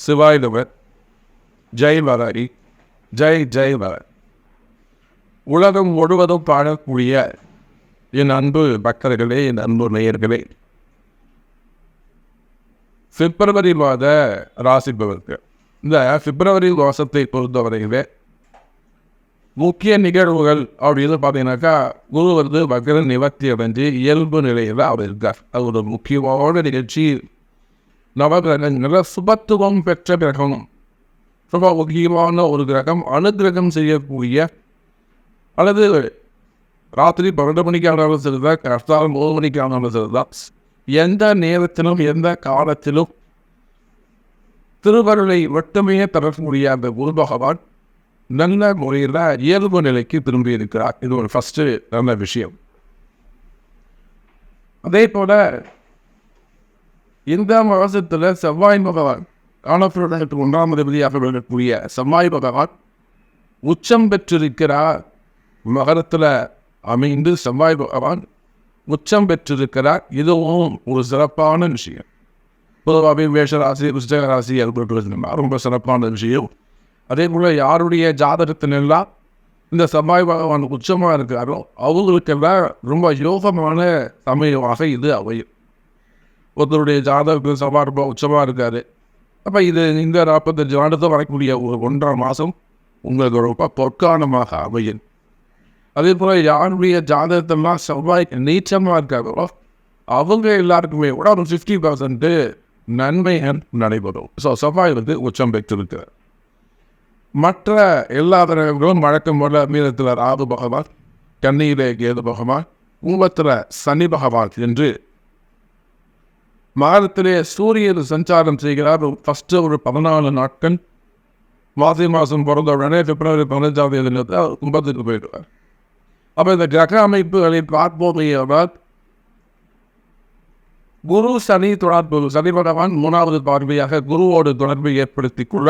சிவாய் நம. ஜெய் வராரி. ஜெய் ஜெய் வராரி. உலகம் முழுவதும் பாடக்கூடிய என் அன்பு பக்தர்களே, என் அன்பு நேயர்களே, பிப்ரவரி மாத ராசி பலன்கள். இந்த பிப்ரவரி மாதத்தை பொறுத்தவரையிலே முக்கிய நிகழ்வுகள் அப்படின்னு பார்த்தீங்கன்னாக்கா, குரு வந்து மகர நிவர்த்தி அடைஞ்சு இயல்பு நிலையில் அவர் இருக்கார். அது ஒரு முக்கியமான நிகழ்ச்சி. நவகிரகங்களில் சுபத்துவம் பெற்ற கிரகம், ரொம்ப முக்கியமான ஒரு கிரகம். அனுகிரகம் செய்யக்கூடிய, அல்லது ராத்திரி 12 மணிக்கு ஆனாலும் சரிதான், கஷ்டம் 3 மணிக்கு ஆனாலும் சரிதான், எந்த நேரத்திலும் எந்த காலத்திலும் திருவருளை மட்டுமே தரக்கூடிய அந்த குரு பகவான் நல்ல முறையில் இயல்பு நிலைக்கு திரும்பி இருக்கிறார். இது ஒரு ஃபஸ்ட்டு நல்ல விஷயம். அதே போல இந்த மாதத்தில் செவ்வாய் பகவான், காலப்பிரதத்துக்கு 1ஆம் அதிபதியாக விளங்கக்கூடிய செவ்வாய் பகவான் உச்சம் பெற்றிருக்கிறார். மகரத்தில் அமைந்து செவ்வாய் பகவான் உச்சம் பெற்றிருக்கிறார். இதுவும் ஒரு சிறப்பான விஷயம். பொதுவாகவே மேஷராசி, விருச்சிக ராசி அது ரொம்ப சிறப்பான விஷயம். அதே போல் யாருடைய ஜாதகத்தினெல்லாம் இந்த செவ்வாய் பகவான் உச்சமாக இருக்காரோ அவங்களுக்கெல்லாம் ரொம்ப யோகமான சமயமாக இது அமையும். ஒருத்தருடைய ஜாதகத்தில் செவ்வாய் ரொம்ப உச்சமாக இருக்காரு. அப்போ இது இந்த 45 வருடத்தை வரக்கூடிய ஒரு 1.5 மாதம் உங்களுக்கு ரொம்ப பொற்காலமாக அமையும். அதே போல் யாருடைய ஜாதகத்தெல்லாம் செவ்வாய் நீச்சமாக இருக்காங்களோ அவங்க எல்லாருக்குமே கூட ஒரு 50% நன்மை நடைபெறும். ஸோ செவ்வாய் வந்து உச்சம் பெற்றிருக்கிறார். மற்ற எல்லா கிரகங்களும் வழக்கம் போல மீனத்தில் ராகு பகவான், கன்னியிலே கேது பகவான், கும்பத்தில் சனி பகவான் என்று மாதத்திலே சூரியன் சஞ்சாரம் செய்கிறார். ஃபஸ்ட்டு ஒரு 14 நாட்கள் மாசி மாதம் பிறந்த உடனே பிப்ரவரி 15ஆம் தேதி கும்பத்துக்கு போயிடுவார். அப்போ இந்த கிரக அமைப்புகளை பார்ப்போமையானால் குரு சனி தொடர்பு, சனி பகவான் 3வது பார்வையாக குருவோடு தொடர்பை ஏற்படுத்தி கொள்ள,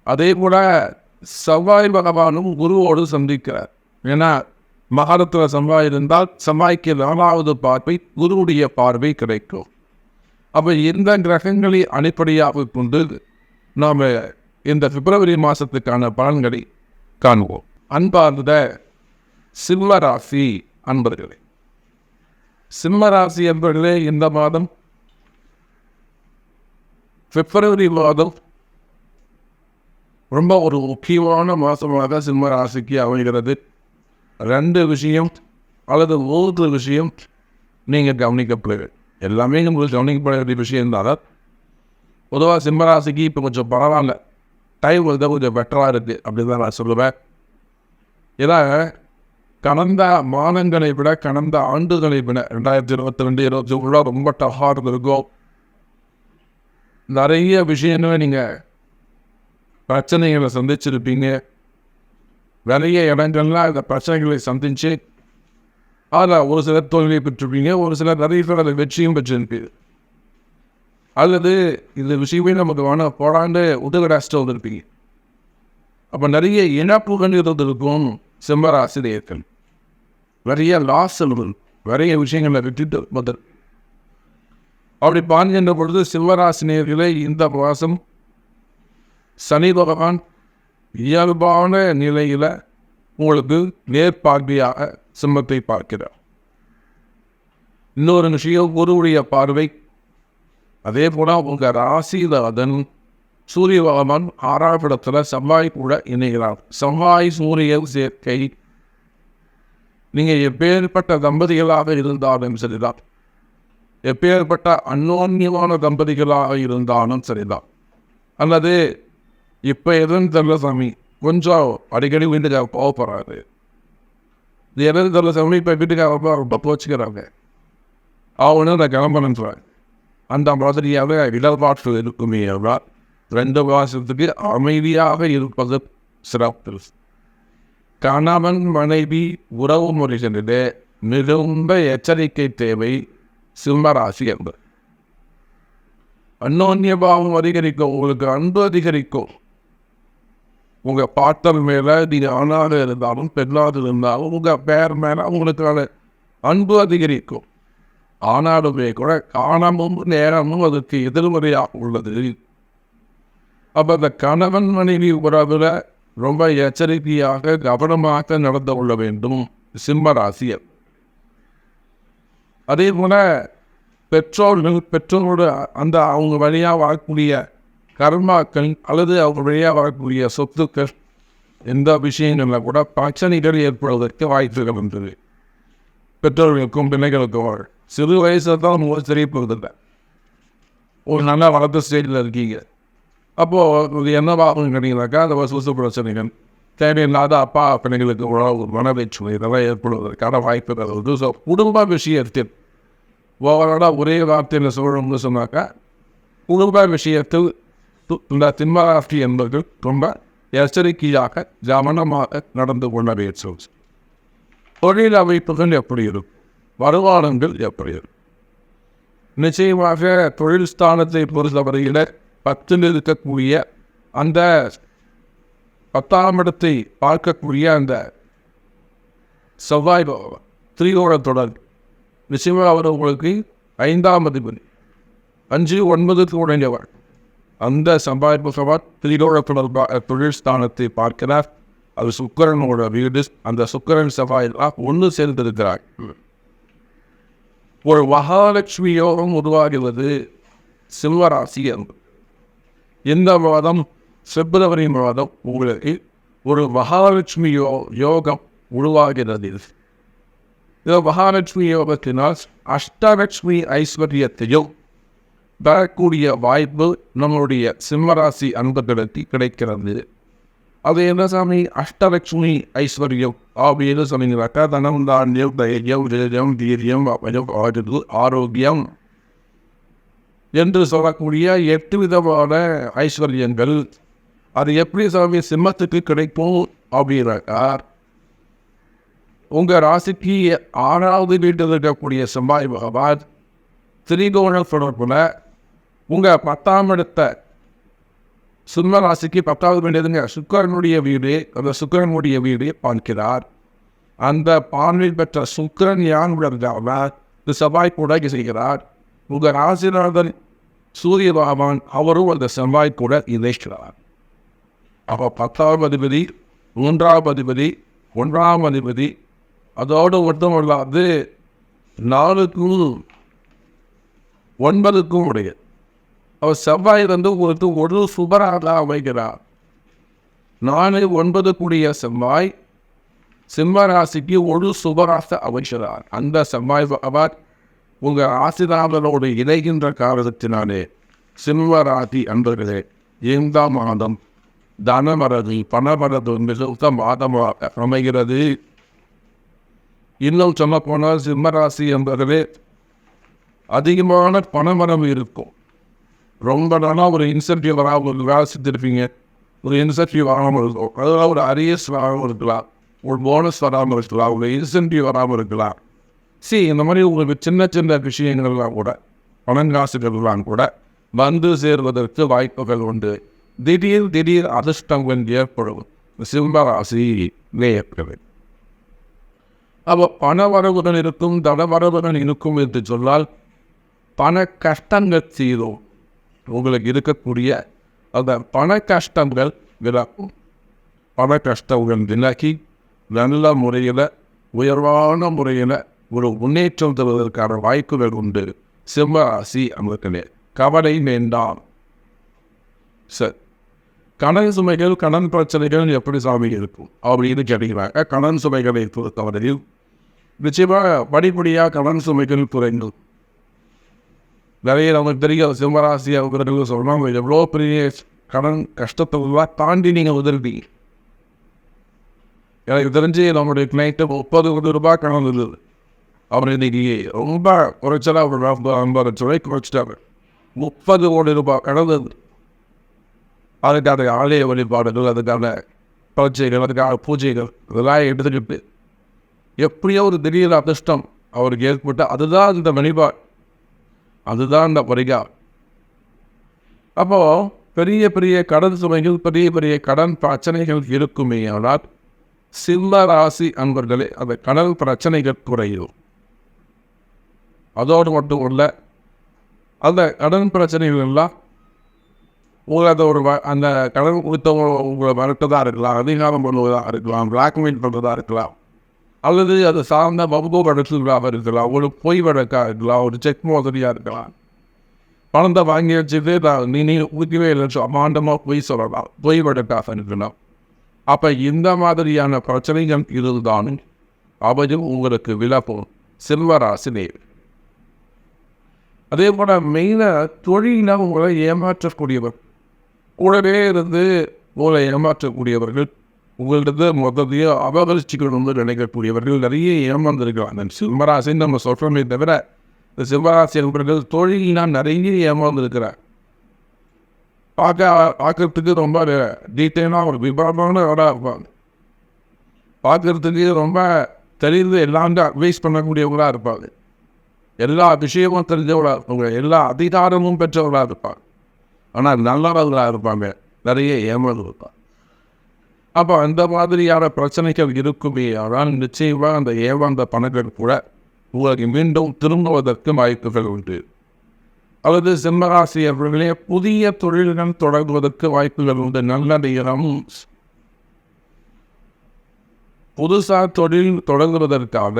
அதே போல செவ்வாய் பகவானும் குருவோடு சந்திக்கிறார். ஏன்னா மகரத்தில் செவ்வாய் இருந்தால் செவ்வாய்க்கு 4வது பார்வை குருவுடைய பார்வை கிடைக்கும். அப்போ இந்த கிரகங்களை அடிப்படையாக கொண்டு நாம் இந்த பிப்ரவரி மாதத்துக்கான பலன்களை காண்போம். அன்பார்ந்த சிம்மராசி அன்பர்களே, சிம்மராசி அன்பர்களே, இந்த மாதம் பிப்ரவரி மாதம் ரொம்ப ஒரு முக்கியமான மாதமாக சிம்ம ராசிக்கு அமைகிறது. 2 விஷயம் அல்லது 3 விஷயம் நீங்கள் கவனிக்கப்படுது. எல்லாமே உங்களுக்கு கவனிக்கப்பட வேண்டிய விஷயம் தான். பொதுவாக சிம்ம ராசிக்கு இப்போ கொஞ்சம் பரவாயில்ல, டைம் வந்து கொஞ்சம் பெட்டராக இருக்குது அப்படின்னு தான் நான் சொல்லுவேன். ஏன்னா கடந்த மாதங்களை விட, கடந்த ஆண்டுகளை விட 2022, 2023 ரொம்ப டஃபாக இருக்கும். நிறைய விஷயங்களை நீங்கள் பிரச்சனைகளை சந்திச்சிருப்பீங்க. நிறைய இடங்கள்லாம் இந்த பிரச்சனைகளை சந்திச்சு அதில் ஒரு சிலர் தோல்வியை பெற்றிருப்பீங்க, ஒரு சிலர் நிறைய பேர் அதை வெற்றியும் பெற்றிருப்பீங்க. அல்லது இந்த விஷயமே நமக்கு வேணால் போடாண்டு உதகடாச்சிட்டு வந்திருப்பீங்க. அப்போ நிறைய இழப்புகள் இருந்திருக்கும் சிம்மராசிரியர்கள். நிறைய லாஸ் இருக்கும், நிறைய விஷயங்களை விட்டுட்டு முதல். அப்படி பார்க்கின்ற பொழுது சிம்மராசினியர்களே, இந்த மாதம் சனி பகவான் இயல்பான நிலையில் உங்களுக்கு நேர்பார்வையாக சிம்மத்தை பார்க்கிறார். இன்னொரு விஷயம், குருவுடைய பார்வை. அதே போல உங்கள் ராசிநாதன் சூரிய பகவான் 6ஆம் இடத்துல செவ்வாய் கூட இணைகிறார். செவ்வாய் சூரியன் சேர்க்கை நீங்கள் எப்பேற்பட்ட தம்பதிகளாக இருந்தாலும் சரிதான், எப்பேற்பட்ட அந்யோன்யமான தம்பதிகளாக இருந்தாலும் சரிதான், அல்லது இப்போ எதுன்னு தெரியல சாமி, கொஞ்சம் அடிக்கடி வீட்டுக்காக போகப்படுறாரு, இது எதுன்னு தெரியல சாமி, இப்போ வீட்டுக்காக ரொம்ப போச்சுக்கிறாங்க, அவனு நான் கிளம்பணுன்றாங்க, அந்த மாதிரியாக இடர்பாட்டு இருக்குமே என்றால் 2 மாதத்துக்கு அமைதியாக இருப்பது சிறப்பு. கணவன் மனைவி உறவு முறைகளிலே மிகுந்த எச்சரிக்கை தேவை சிம்மராசி என்பது. அந்யோன்ய பாவம் அதிகரிக்கும், உங்களுக்கு அன்பு அதிகரிக்கும். உங்கள் பாட்டர் மேலே நீங்கள் ஆணாக இருந்தாலும் பெண்ணாக இருந்தாலும் உங்கள் பேர் மேலே உங்களுக்கான அன்பு அதிகரிக்கும். ஆனாலுமே கூட காலமும் நேரமும் அதற்கு எதிர்மறையாக உள்ளது. அப்போ அந்த கணவன் மனைவி உறவில் ரொம்ப எச்சரிக்கையாக கவனமாக நடந்து கொள்ள வேண்டும் சிம்ம ராசியர். அதே போல பெற்றோரோட அந்த அவங்க வழியாக வரக்கூடிய கர்மாக்கள் அல்லது அவங்க வழியாக வரக்கூடிய சொத்துக்கள் எந்த விஷயங்களில் கூட பிரச்சனைகள் ஏற்படுவதற்கு வாய்ப்புகள் இருந்தது. பெற்றோர்களுக்கும் பிள்ளைகளுக்கும் சிறு வயசில் தான் உங்களுக்கு தெரியப்படுதில்லை. ஒரு நல்ல வளர்த்த ஸ்டேஜில் இருக்கீங்க. அப்போது என்னவாகும் கேட்டீங்கன்னாக்கா அந்த வசூசு பிரச்சனைகள், தேவையில்லாத அப்பா பிள்ளைங்களுக்கு உணவு மனவேற்றுமை இதெல்லாம் ஏற்படுவதற்கான வாய்ப்புகள் இருக்குது. ஸோ குடும்ப விஷயத்தில் ஓவரோட ஒரே வார்த்தையில் சொல்லணும்னு சொன்னாக்கா குடும்ப விஷயத்தில் இந்த சிம்மராசி என்பது ரொம்ப எச்சரிக்கையாக கவனமாக நடந்து கொள்ள வேண்டும். தொழில் அமைப்புகள் எப்படி இருக்கும், வருமானங்கள் எப்படி இருக்கும்? நிச்சயமாக தொழில் ஸ்தானத்தை பொறுத்தவரையில் 10ல் இருக்கக்கூடிய அந்த 10ஆம் இடத்தை பார்க்கக்கூடிய அந்த செவ்வாய் திரிகோண தொடர் நிச்சயமாக அவர் உங்களுக்கு 5ஆம் அதிபதி 5-9 உடையவர். அந்த செவ்வாய் திரிகோண தொடர்பாக தொழில் ஸ்தானத்தை பார்க்கிறார். அது சுக்கிரனோட வீடு. அந்த சுக்கிரன் செவ்வாயெல்லாம் ஒன்று சேர்ந்திருக்கிறார். ஒரு மகாலட்சுமி யோகம் உருவாகிறது சிம்மராசி என்பது. இந்த மாதம் பிப்ரவரி மாதம் உங்களுக்கு ஒரு மகாலட்சுமி யோகம் உருவாகிறது. இந்த மகாலட்சுமி யோகத்தினால் அஷ்டலட்சுமி ஐஸ்வர்யத்தையும் பெறக்கூடிய வாய்ப்பு நம்மளுடைய சிம்மராசி அன்பர்களுக்கு கிடைக்கிறது. அது என்ன சாமி அஷ்டலட்சுமி ஐஸ்வர்யம் அப்படின்னு சொன்னீங்கன்னாக்கா தனம் தானியம் தைரியம் வீரியம் தீரியம் ஆரோக்கியம் என்று சொல்லக்கூடிய 8 விதமான ஐஸ்வர்யங்கள். அது எப்படி சாமி சிம்மத்துக்கு கிடைக்கும் அப்படின்னாக்கா உங்கள் ராசிக்கு 6வது வீட்டில் இருக்கக்கூடிய செவ்வாய் பகவான் திரிகோண தொடர்பில் உங்கள் 10ஆம் இடத்தை சிம்ம ராசிக்கு 10வது வீடுங்க சுக்கிரனுடைய வீடு. அந்த சுக்கிரனுடைய வீடு பார்க்கிறார். அந்த பார்வை பெற்ற சுக்கிரன் யான் இந்த செவ்வாய் கூட செய்கிறார். உங்கள் ராசிநாதன் சூரிய பகவான் அவரும் அந்த செவ்வாய் கூட இணைக்கிறார். அப்போ 10ஆம் அதிபதி 3ஆம் அதிபதி 1ஆம் அதிபதி அதோடு மட்டுமல்லாது 4க்கும் 9க்கும் உடையது. அவர் செவ்வாய் உங்களுக்கு ஒரு சுபராக அமைகிறார். 4-9 கூடிய செவ்வாய் சிம்ம ராசிக்கு ஒரு சுபராக அமைகிறார். அந்த செவ்வாய் பகவான் உங்கள் ராசிநாதனோடு இணைகின்ற காரணத்தினாலே சிம்ம ராசி அன்பர்களே இந்த மாதம் தனமரது பணமரது மிகுந்த மாதமாக அமைகிறது. இன்னும் சொல்ல போனால் சிம்ம ராசி என்பதிலே அதிகமான பணமரம் இருக்கும். ரொம்ப நாளாக ஒரு இன்சென்டிவ் வராமல் ஒரு வேலை செஞ்சுருப்பீங்க, ஒரு இன்சென்டிவ் வராமல் இருக்கும். அதெல்லாம் ஒரு அரியர்ஸ் வராமல் இருக்கலாம், ஒரு போனஸ் வராமல் இருக்கலாம், ஒரு இன்சென்டிவ் வராமல் இருக்கலாம். இந்த மாதிரி உங்களுக்கு சின்ன சின்ன விஷயங்கள்லாம் கூட பணங்காசுகள்லாம் கூட வந்து சேர்வதற்கு வாய்ப்புகள் உண்டு. திடீர் அதிர்ஷ்டங்கள் ஏற்படும் சிம்ம ராசி நேயர்களே. அப்போ பண வரவுடன் இருக்கும் தன வரவுடன் இருக்கும் என்று சொன்னால் பண கஷ்டங்கள் தீரும். உங்களுக்கு இருக்கக்கூடிய அந்த பண கஷ்டங்கள் விலகும். பண கஷ்டங்கள் விலகி நல்ல முறையில் உயர்வான முறையில் ஒரு முன்னேற்றம் தருவதற்கான வாய்ப்புகள் உண்டு. சிம்ம ராசி அமர்களே கவலை வேண்டாம். சரி, கடன் சுமைகள் கடன் பிரச்சனைகள் எப்படி சாமி இருக்கும் அப்படின்னு கேட்டீங்கன்னாக்க கடன் சுமைகளை பொறுத்தவரையில் நிச்சயமாக படிப்படியாக கடன் சுமைகள் குறைந்தும். நிறைய நமக்கு தெரியும் சிம்மராசி அவர்கள் சொல்கிறாங்க எவ்வளோ பெரிய கடன் கஷ்டத்தை தாண்டி நீங்கள் உதவி. எனக்கு தெரிஞ்சு நம்முடைய கிளைண்ட்டு 30 கோடி ரூபாய் கடன் இருந்தது. அவர் இன்னைக்கு ரொம்ப குறைச்சலாக ஒரு 50 லட்சம் ரூபாய்க்கு குறைச்சிட்டாங்க. 30 கோடி ரூபாய் கடன் இருந்தது. அதுக்கான ஆலய வழிபாடுகள், அதுக்கான பரீட்சைகள், அதுக்கான பூஜைகள் இதெல்லாம் எடுத்துக்கிட்டு எப்படியோ ஒரு திடீர் அதிர்ஷ்டம் அவருக்கு ஏற்பட்டு அதுதான் இந்த வழிபாடு, அதுதான் இந்த பரிகாரம். அப்போது பெரிய பெரிய கடன் சுமைகள் பெரிய பெரிய கடன் பிரச்சனைகள் இருக்குமே. ஆனால் சிம்ம ராசி அன்பர்களே அந்த கடன் பிரச்சனைகள் குறையும். அதோடு மட்டும் இல்லை, அந்த கடன் பிரச்சனைகள் எல்லாம் உங்களுக்கு ஒரு அந்த கடன் கொடுத்தவங்க உங்களை மிரட்டதாக இருக்கலாம், அதிகாரம் பண்ணுவதாக இருக்கலாம், பிளாக்மெயில் பண்ணுறதா இருக்கலாம், அல்லது அது சார்ந்த வகுப்பு வழக்குகளாக இருக்கலாம், ஒரு பொய் வழக்காக இருக்கலாம், ஒரு செக் மோசடியாக இருக்கலாம். பணத்தை வாங்கி வச்சுட்டு நீ ஊக்கவே இல்லை அமாண்டமாக பொய் சொல்லலாம், பொய் வழக்காக இருக்கலாம். அப்போ இந்த மாதிரியான பிரச்சனைகள் இருந்தாலும் அவையும் உங்களுக்கு விளக்கும் சிம்மராசி நேர். அதே போல் மெயினாக தொழிலாக உங்களை ஏமாற்றக்கூடியவர், கூடவே இருந்து உங்களை ஏமாற்றக்கூடியவர்கள், உங்கள்கிட்ட மொத்தத்தையே அபகரிச்சுக்கணும்னு நினைக்கக்கூடியவர்கள் நிறைய ஏமாந்துருக்கிறாங்க. சிம்மராசின்னு நம்ம சொல்கிறோமே தவிர இந்த சிம்மராசி என்பவர்கள் தொழிலாம் நிறைய ஏமாந்துருக்கிறார். பார்க்கறதுக்கு ரொம்ப டீட்டெயிலாக ஒரு விபரமான இடம் இருப்பாங்க. பார்க்கறதுக்கு ரொம்ப தெரிந்து எல்லாமே அட்வைஸ் பண்ணக்கூடியவங்களாக இருப்பாங்க. எல்லா விஷயமும் தெரிஞ்சவங்களாக இருப்பாங்க. எல்லா அதிகாரமும் பெற்றவர்களாக இருப்பாங்க. ஆனால் நல்லவர்களாக இருப்பாங்க. நிறைய ஏமாந்து இருப்பாங்க. அப்போ அந்த மாதிரியான பிரச்சனைகள் இருக்குமே. ஆனால் நிச்சயமாக அந்த ஏமாந்த பணங்கள் கூட உங்களுக்கு மீண்டும் திரும்புவதற்கு வாய்ப்புகள் உண்டு. அல்லது சிம்மராசியர்களே புதிய தொழில்கள் தொடங்குவதற்கு வாய்ப்புகள் உண்டு. நல்ல நேரம் புதுசாக தொழில் தொடங்குவதற்கான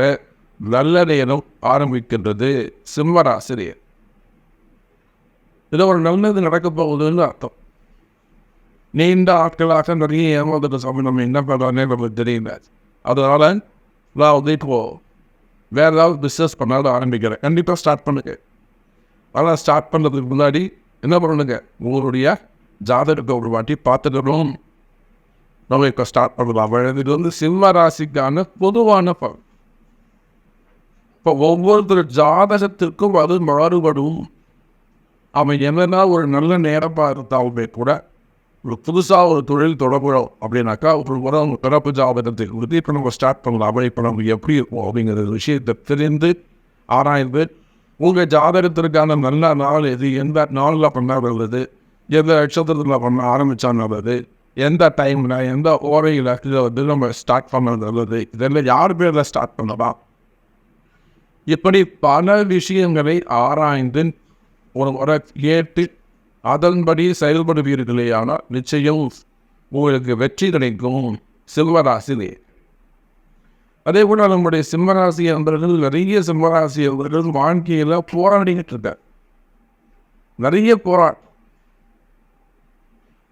நல்ல நேரம் ஆரம்பிக்கின்றது சிம்மராசிரியர். இது ஒரு நல்லது நடக்கப் போகுதுன்னு அர்த்தம். நீண்ட ஆட்களாக நிறைய ஏமாந்துட்டு சாமி நம்ம என்ன பண்ணுறாங்கன்னு நமக்கு தெரியல. அதனால் நான் வந்து இப்போ வேறு ஏதாவது பிஸ்னஸ் பண்ணாலும் ஆரம்பிக்கிறேன். கண்டிப்பாக ஸ்டார்ட் பண்ணுங்க. ஆனால் ஸ்டார்ட் பண்ணுறதுக்கு முன்னாடி என்ன பண்ணுங்க, உங்களுடைய ஜாதகத்தை ஒரு வாட்டி பார்த்துக்கணும். நம்ம இப்போ ஸ்டார்ட் பண்ணலாம். இது வந்து சிம்ம ராசிக்கான பொதுவான பலன். இப்போ ஒவ்வொருத்தர் ஜாதகத்திற்கும் அது மாறுபடும். அவன் என்னன்னா ஒரு நல்ல நேரமாக இருந்தாலுமே கூட ஒரு புதுசாக ஒரு தொழில் தொடங்குறோம் அப்படின்னாக்கா ஒரு முறை அவங்க பிறப்பு ஜாதகத்தை கொடுத்து இப்போ நம்ம ஸ்டார்ட் பண்ணலாம். அப்படி இப்போ நம்ம எப்படி இருக்கும் அப்படிங்கிற விஷயத்தை தெரிந்து ஆராய்ந்து உங்கள் ஜாதகத்திற்கான நல்ல நாள் எது, எந்த நாளில் பண்ணால் நல்லது, எந்த நட்சத்திரத்தில் பண்ண ஆரம்பித்தா நல்லது, எந்த டைமில் எந்த ஓரையில் இதை வந்து நம்ம ஸ்டார்ட் பண்ண நல்லது, இதெல்லாம் யார் பேரில் ஸ்டார்ட் பண்ணலாம், இப்படி பல விஷயங்களை ஆராய்ந்து ஒரு முறை கேட்டு அதன்படி செயல்படுவீர்களே. ஆனால் நிச்சயம் உங்களுக்கு வெற்றி கிடைக்கும் சிம்மராசிலே. அதே போல் நம்முடைய சிம்மராசி என்பவர்கள் நிறைய சிம்மராசி என்பவர்கள் வாழ்க்கையில் போராடிக்கிட்டு இருக்கார். நிறைய போராட்டம்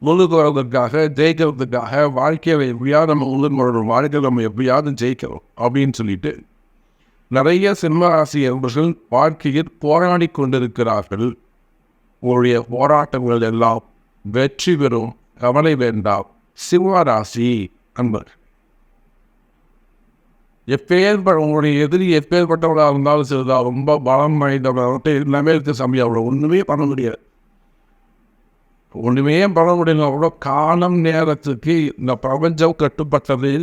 முழுதுவதற்காக ஜெயிக்கிறதுக்காக வாழ்க்கையை எப்படியாவது நம்ம உள்ள வாழ்க்கையில் நம்ம எப்படியாவது ஜெயிக்கிறோம் அப்படின்னு சொல்லிட்டு நிறைய சிம்மராசி என்பவர்கள் வாழ்க்கையில் போராடி கொண்டிருக்கிறார்கள். உங்களுடைய போராட்டங்கள் எல்லாம் வெற்றி பெறும், கவலை வேண்டாம் சிம்மராசி அன்பர். உங்களுடைய எதிரி எப்பேற்பட்டவர்களாக இருந்தாலும் சரிதான், ரொம்ப பலம் வாய்ந்தவர்கள்ட்ட எல்லாமே இருக்க சமயம் அவ்வளோ ஒன்றுமே பண்ண முடியாது. ஒன்றுமே பண்ண முடியல. அவ்வளோ காலம் நேரத்துக்கு இந்த பிரபஞ்சம் கட்டுப்பட்டது.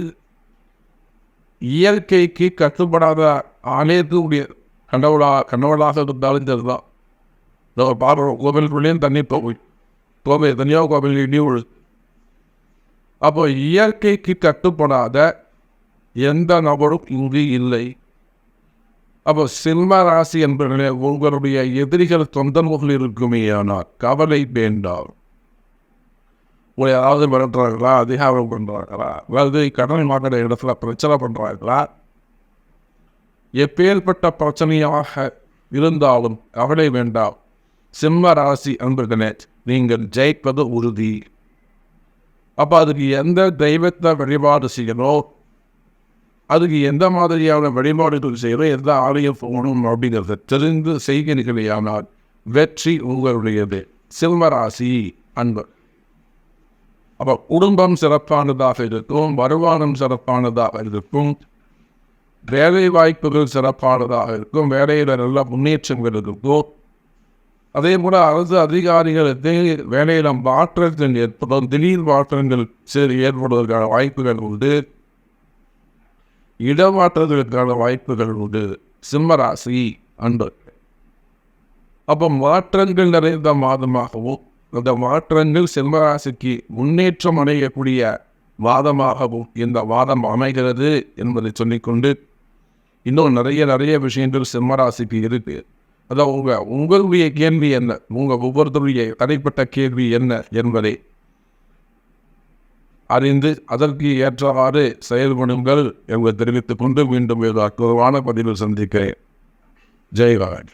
இயற்கைக்கு கட்டுப்படாத ஆலயத்துக்கு முடியாது. கண்டவளாக இருந்தாலும் சரிதான். பார்க்குறோம் கோவிலுக்குள்ளேயும் தண்ணி கோவில் தனியாக கோவில் இடி விழுது. அப்போ இயற்கைக்கு கட்டுப்படாத எந்த நபரும் இங்கு இல்லை. அப்போ சிம்ம ராசி என்பவர்களே உங்களுடைய எதிரிகள் தொந்தரவுகள் இருக்குமே. ஆனால் கவலை வேண்டாம். உங்களை ஏதாவது மிரட்டுறாங்களா, அதிகாரம் பண்ணுறாங்களா, அதாவது கடன் வாங்குற இடத்துல பிரச்சனை பண்ணுறாங்களா, எப்பேற்பட்ட பிரச்சனையாக இருந்தாலும் கவலை வேண்டாம் சிம்ம ராசி அன்பர்களே, நீங்கள் ஜெயிப்பது உறுதி. அப்போ அதுக்கு எந்த தெய்வத்தை வழிபாடு செய்யணும், அதுக்கு எந்த மாதிரியான வழிபாடுகள் செய்யணும், எந்த ஆலயம் போகணும் அப்படிங்கிறத தெரிந்து செய்கிறீர்களேயானால் வெற்றி உங்களுடையது சிம்மராசி அன்பர். அப்போ குடும்பம் சிறப்பானதாக இருக்கும், வருமானம் சிறப்பானதாக இருக்கும், வேலை வாய்ப்புகள் சிறப்பானதாக இருக்கும், வேலையில் நல்ல முன்னேற்றங்கள் இருக்கும். அதே போல் அரசு அதிகாரிகளுக்கு வேலையில் மாற்றங்கள் ஏற்படும், திடீர் மாற்றங்கள் ஏற்படுவதற்கான வாய்ப்புகள் உண்டு, இடமாற்றங்களுக்கான வாய்ப்புகள் உண்டு சிம்மராசி அன்பர். அப்போ மாற்றங்கள் நிறைந்த மாதமாகவும் அந்த மாற்றங்கள் சிம்மராசிக்கு முன்னேற்றம் அடையக்கூடிய மாதமாகவும் இந்த மாதம் அமைகிறது என்பதை சொல்லிக்கொண்டு இன்னும் நிறைய விஷயங்கள் சிம்மராசிக்கு இருக்கு. அதான் உங்களுடைய கேள்வி என்ன, உங்கள் ஒவ்வொருத்தருடைய தனிப்பட்ட கேள்வி என்ன என்பதை அறிந்து அதற்கு ஏற்றவாறு செயல்படுங்கள் என்று தெரிவித்துக் கொண்டு மீண்டும் அற்புதமான பதிவில் சந்திக்கிறேன். ஜெய் பகவான்.